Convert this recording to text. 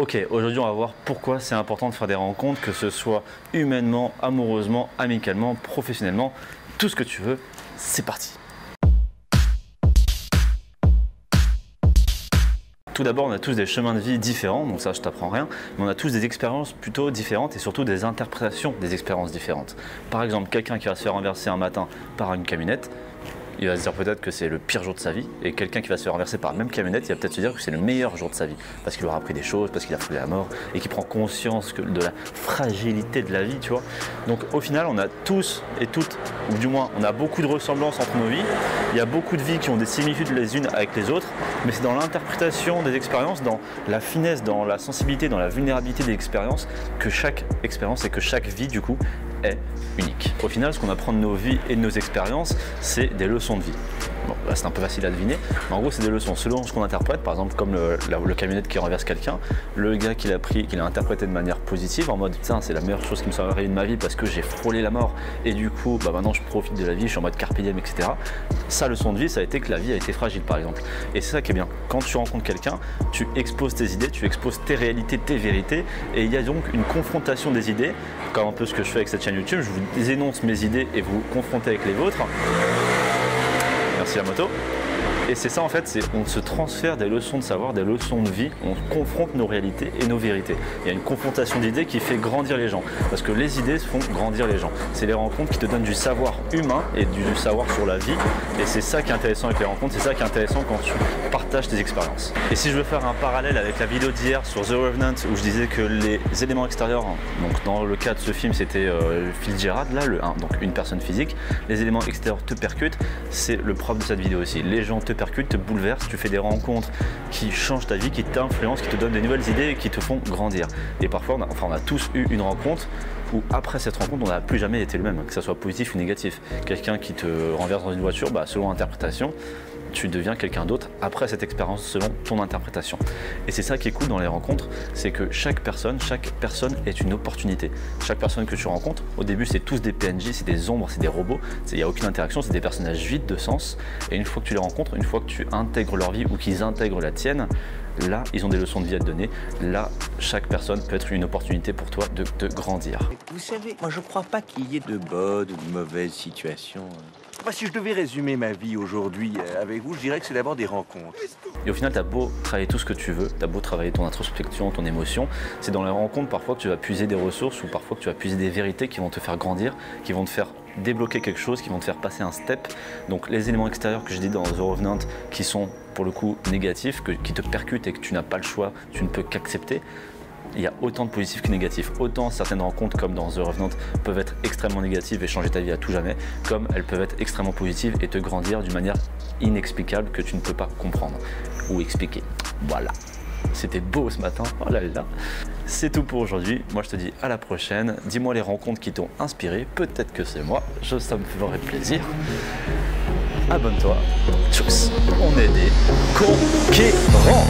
Ok, aujourd'hui on va voir pourquoi c'est important de faire des rencontres, que ce soit humainement, amoureusement, amicalement, professionnellement, tout ce que tu veux, c'est parti. Tout d'abord, on a tous des chemins de vie différents, donc ça je t'apprends rien, mais on a tous des expériences plutôt différentes et surtout des interprétations des expériences différentes. Par exemple, quelqu'un qui va se faire renverser un matin par une camionnette, il va se dire peut-être que c'est le pire jour de sa vie, et quelqu'un qui va se faire renverser par la même camionnette, il va peut-être se dire que c'est le meilleur jour de sa vie, parce qu'il aura appris des choses, parce qu'il a frôlé la mort, et qu'il prend conscience de la fragilité de la vie, tu vois. Donc au final, on a tous et toutes, ou du moins on a beaucoup de ressemblances entre nos vies, il y a beaucoup de vies qui ont des similitudes les unes avec les autres, mais c'est dans l'interprétation des expériences, dans la finesse, dans la sensibilité, dans la vulnérabilité des expériences, que chaque expérience et que chaque vie du coup est unique. Au final, ce qu'on apprend de nos vies et de nos expériences, c'est des leçons de vie. Bon, là c'est un peu facile à deviner, mais en gros c'est des leçons selon ce qu'on interprète, par exemple comme le camionnette qui renverse quelqu'un, le gars qui l'a pris, qui l'a interprété de manière positive, en mode putain c'est la meilleure chose qui me soit arrivée de ma vie parce que j'ai frôlé la mort et du coup bah, maintenant je profite de la vie, je suis en mode carpe diem, etc. Sa leçon de vie, ça a été que la vie a été fragile par exemple. Et c'est ça qui est bien, quand tu rencontres quelqu'un, tu exposes tes idées, tu exposes tes réalités, tes vérités, et il y a donc une confrontation des idées, comme un peu ce que je fais avec cette chaîne YouTube, je vous énonce mes idées et vous confrontez avec les vôtres. Merci la moto. Et c'est ça en fait, on se transfère des leçons de savoir, des leçons de vie, on confronte nos réalités et nos vérités. Il y a une confrontation d'idées qui fait grandir les gens, parce que les idées font grandir les gens. C'est les rencontres qui te donnent du savoir humain et du savoir sur la vie, et c'est ça qui est intéressant avec les rencontres, c'est ça qui est intéressant quand tu partages tes expériences. Et si je veux faire un parallèle avec la vidéo d'hier sur The Revenant, où je disais que les éléments extérieurs, donc dans le cas de ce film c'était Fitzgerald, là, le 1, donc une personne physique, les éléments extérieurs te percutent, c'est le propre de cette vidéo aussi. Les gens te percute, te bouleverse, tu fais des rencontres qui changent ta vie, qui t'influencent, qui te donnent des nouvelles idées et qui te font grandir. Et parfois, on a tous eu une rencontre où après cette rencontre, on n'a plus jamais été le même, que ce soit positif ou négatif. Quelqu'un qui te renverse dans une voiture, bah, selon l'interprétation, tu deviens quelqu'un d'autre après cette expérience selon ton interprétation. Et c'est ça qui est cool dans les rencontres, c'est que chaque personne est une opportunité. Chaque personne que tu rencontres, au début c'est tous des PNJ, c'est des ombres, c'est des robots, il n'y a aucune interaction, c'est des personnages vides de sens. Et une fois que tu les rencontres, une fois que tu intègres leur vie ou qu'ils intègrent la tienne, là ils ont des leçons de vie à te donner. Là, chaque personne peut être une opportunité pour toi de grandir. Vous savez, moi je crois pas qu'il y ait de bonnes ou de mauvaises situations. Moi, si je devais résumer ma vie aujourd'hui avec vous, je dirais que c'est d'abord des rencontres. Et au final, tu as beau travailler tout ce que tu veux, tu as beau travailler ton introspection, ton émotion, c'est dans les rencontres parfois que tu vas puiser des ressources ou parfois que tu vas puiser des vérités qui vont te faire grandir, qui vont te faire débloquer quelque chose, qui vont te faire passer un step. Donc les éléments extérieurs que je dis dans The Revenant qui sont pour le coup négatifs, qui te percutent et que tu n'as pas le choix, tu ne peux qu'accepter. Il y a autant de positifs que négatifs. Autant certaines rencontres comme dans The Revenant peuvent être extrêmement négatives et changer ta vie à tout jamais, comme elles peuvent être extrêmement positives et te grandir d'une manière inexplicable que tu ne peux pas comprendre ou expliquer. Voilà. C'était beau ce matin, oh là là. C'est tout pour aujourd'hui, moi je te dis à la prochaine. Dis-moi les rencontres qui t'ont inspiré, peut-être que c'est moi, ça me ferait plaisir. Abonne-toi, tchuss, on est des conquérants.